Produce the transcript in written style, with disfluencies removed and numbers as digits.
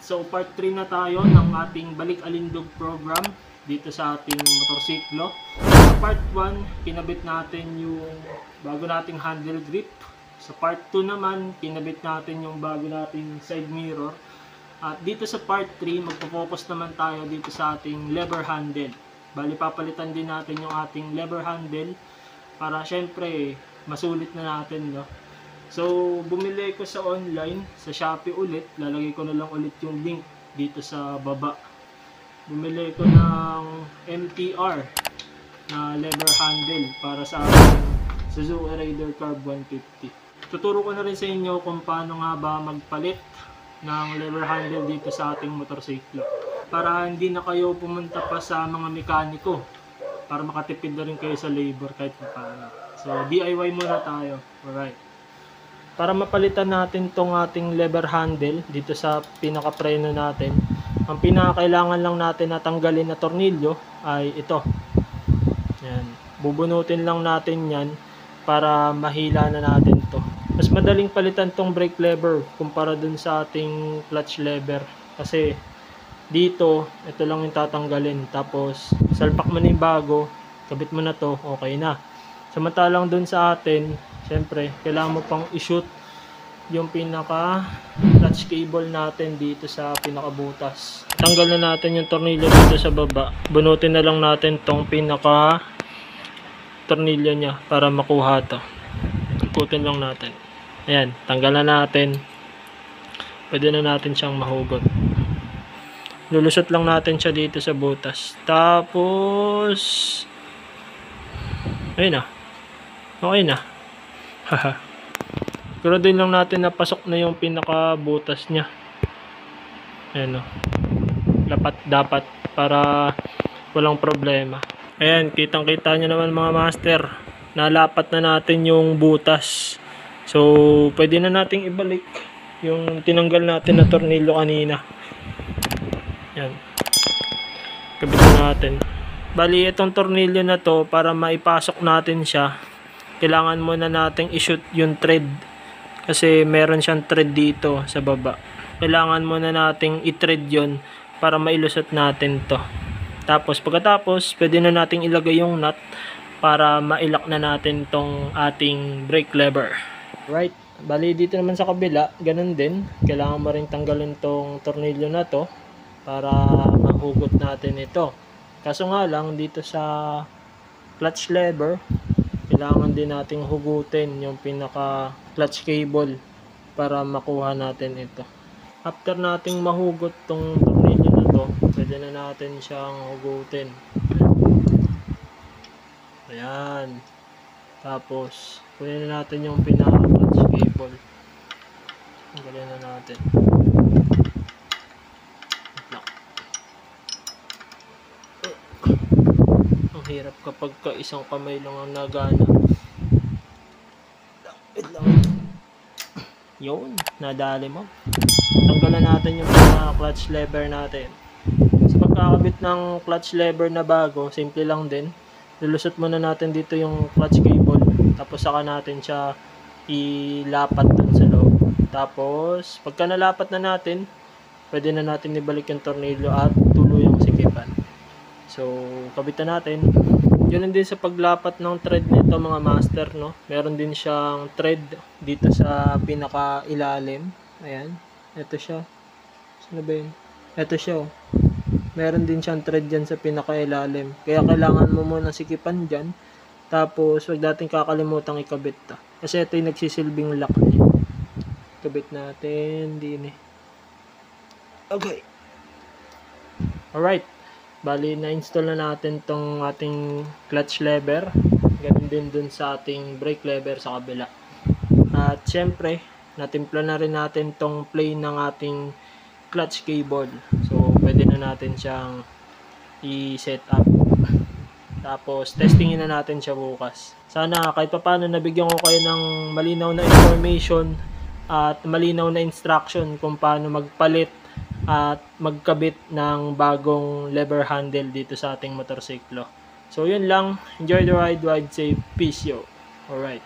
So part 3 na tayo ng ating balik alindog program dito sa ating motorsiklo. Sa part 1, kinabit natin yung bago nating handle grip. Sa part 2 naman, kinabit natin yung bago nating side mirror. At dito sa part 3, magpo-focus naman tayo dito sa ating lever handle. Bali, papalitan din natin yung ating lever handle para syempre masulit na natin, no? So, bumili ko sa online, sa Shopee ulit. Lalagay ko na lang ulit yung link dito sa baba. Bumili ko ng MTR na lever handle para sa ating Suzuki Raider Carb 150. Tuturo ko na rin sa inyo kung paano nga ba magpalit ng lever handle dito sa ating motorsiklo. Para hindi na kayo pumunta pa sa mga mekaniko. Para makatipid na rin kayo sa labor kahit paano. So, DIY muna tayo. Alright. Para mapalitan natin tong ating lever handle dito sa pinaka-preno natin, ang pinakakailangan lang natin na tanggalin na tornilyo ay ito. Yan. Bubunutin lang natin yan para mahila na natin to. Mas madaling palitan tong brake lever kumpara dun sa ating clutch lever. Kasi dito, ito lang yung tatanggalin. Tapos, salpak mo na yung bago, kabit mo na to, okay na. Samantalang dun sa atin, siyempre, kailangan mo pang i-shoot yung pinaka clutch cable natin dito sa pinakabutas. Tanggal na natin yung tornilyo dito sa baba. Bunutin na lang natin tong pinaka tornilyo niya para makuha to. Ikutin lang natin. Ayan, tanggal na natin. Pwede na natin siyang mahugot. Lulusot lang natin siya dito sa butas. Tapos ayun na. Okay na. Haha. Pero din lang natin napasok na yung pinakabutas niya. Ayan o. Dapat para walang problema. Ayan, kitang-kita nyo naman mga master. Nalapat na natin yung butas. So, pwede na nating ibalik yung tinanggal natin na tornilyo kanina. Ayan. Kabit na natin. Bali, itong tornilyo na to, para maipasok natin siya, kailangan muna nating i-shoot yung thread. Kasi meron siyang thread dito sa baba. Kailangan muna nating i-thread yun para mailusot natin to. Tapos pagkatapos, pwede na nating ilagay yung nut para mailak na natin tong ating brake lever. Right. Bali dito naman sa kabila, ganun din. Kailangan mo rin tanggalin tong tornilyo na to para mahugot natin ito. Kaso nga lang dito sa clutch lever, kailangan din nating hugutin yung pinaka clutch cable para makuha natin ito. After nating mahugot tong tornilyo na to, pwede na natin siyang hugutin. Ayan. Tapos kunin na natin yung pinaka clutch cable. Tanggalin na natin. Ang hirap kapag isang kamay lang ang nagana. Yun, nadali mo. Tanggalan natin yung clutch lever natin. Sa pagkakabit ng clutch lever na bago, simple lang din. Lulusot muna natin dito yung clutch cable. Tapos saka natin siya ilapat dun sa loob. Tapos, pagka nalapat na natin, pwede na natin ibalik yung tornilyo at tuluyang sikipan. So, kabitan natin. Yun din sa paglapat ng thread nito mga master, no? Meron din siyang thread dito sa pinaka ilalim. Ayan. Ito siya. Saan ba yun? Ito siya, oh. Meron din siyang thread dyan sa pinaka ilalim. Kaya kailangan mo muna sikipan dyan. Tapos, huwag natin kakalimutan ikabit ta. Kasi ito yung nagsisilbing lock niya. Kabit natin din eh. Okay. Alright. Bali, na-install na natin tong ating clutch lever. Ganun din dun sa ating brake lever sa kabila. At syempre, natimpla na rin natin tong plane ng ating clutch cable. So, pwede na natin siyang i-set up. Tapos, testingin na natin siya bukas. Sana kahit paano nabigyan ko kayo ng malinaw na information at malinaw na instruction kung paano magpalit at magkabit ng bagong lever handle dito sa ating motorsiklo. So yun lang, enjoy the ride, ride safe, peace yo. Alright.